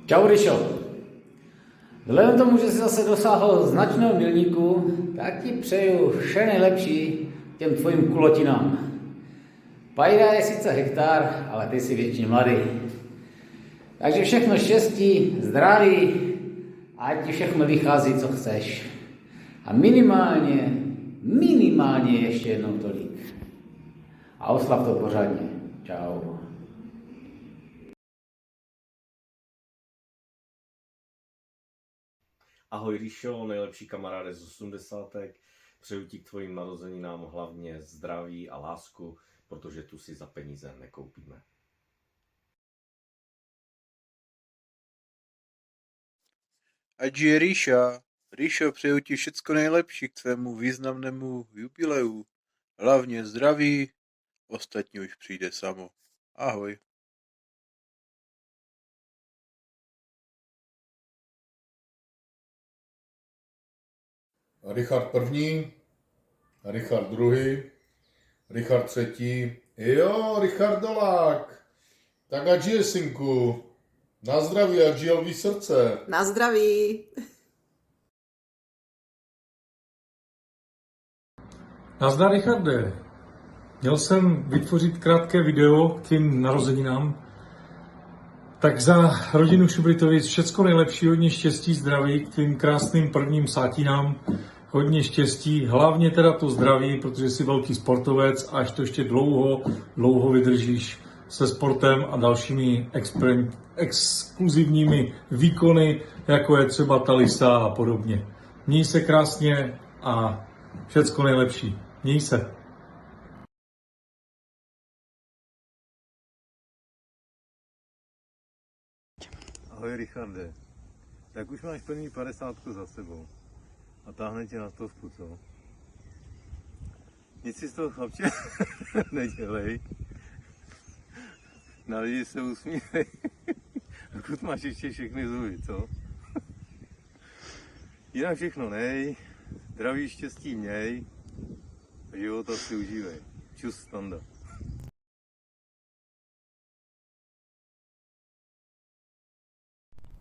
Čau, Ryšo. Vzhledem k tomu, že jsi zase dosáhl značného milníku, tak ti přeju vše nejlepší těm tvojim kulotinám. Pajda je sice hektar, ale ty jsi věčně mladý. Takže všechno štěstí, zdraví, ať ti všechno vychází, co chceš. A minimálně ještě jednou tolik. A oslav to pořádně. Čau. Ahoj Ríšo, nejlepší kamaráde z 80. Přeju ti k tvojim narozeninám hlavně zdraví a lásku, protože tu si za peníze nekoupíme. Ať žije Ríša. Ríšo, přeju ti všecko nejlepší k tvému významnému jubileu. Hlavně zdraví, ostatní už přijde samo. Ahoj. Richard první, Richard druhý, Richard třetí. Jo, Richard Dolák. Tak ať žije, synku. Na zdraví, ať žije lví srdce. Na zdraví. Nazdar, Richarde. Měl jsem vytvořit krátké video k tvým narozeninám. Tak za rodinu Šubritovic všecko nejlepší, hodně štěstí, zdraví k tvým krásným prvním sátinám. Hodně štěstí, hlavně teda to zdraví, protože jsi velký sportovec a až to ještě dlouho vydržíš se sportem a dalšími exkluzivními výkony, jako je třeba Talisa a podobně. Měj se krásně a všecko nejlepší. Měj se. Ahoj Richarde, tak už máš první 50 za sebou a táhne tě na stovku, co? Nic si z toho, chlapče, nedělej. Na lidi se usmívej, dokud máš ještě všechny zuby, co? Jinak všechno nej, zdraví, štěstí měj, života si užívej. Čus, Standa.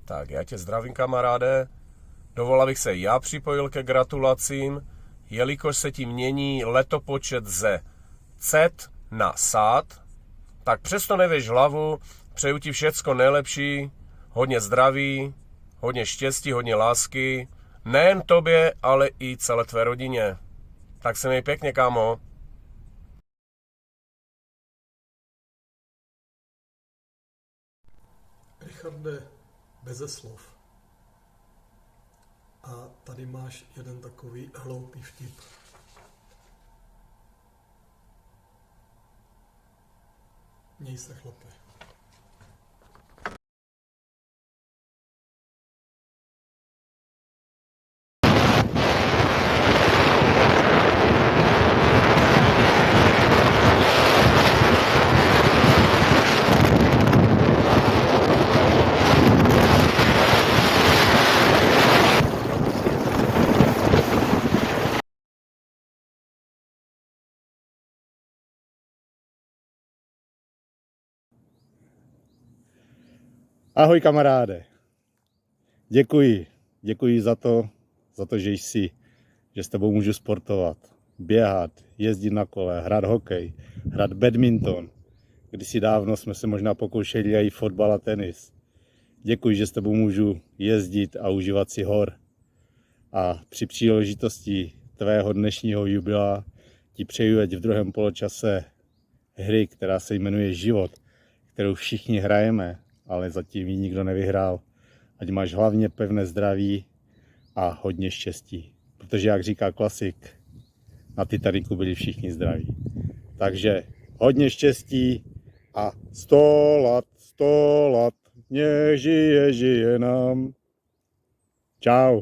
Tak já tě zdravím, kamaráde. Dovolal bych se já připojil ke gratulacím, jelikož se ti mění letopočet ze cet na sát, tak přesto nevěš hlavu, přeju ti všecko nejlepší, hodně zdraví, hodně štěstí, hodně lásky, nejen tobě, ale i celé tvé rodině. Tak se měj pěkně, kámo. Richarde, beze slov. A tady máš jeden takový hloupý vtip. Měj se, chlape. Ahoj kamaráde, děkuji za to, že jsi, že s tebou můžu sportovat, běhat, jezdit na kole, hrát hokej, hrát badminton. Kdysi dávno jsme se možná pokoušeli i fotbal a tenis. Děkuji, že s tebou můžu jezdit a užívat si hor. A při příležitosti tvého dnešního jubilea ti přeju, ať v druhém poločase hry, která se jmenuje Život, kterou všichni hrajeme, ale zatím ji nikdo nevyhrál. Ať máš hlavně pevné zdraví a hodně štěstí. Protože, jak říká klasik, na Titaniku byli všichni zdraví. Takže hodně štěstí a 100 let, nech žije nám. Čau.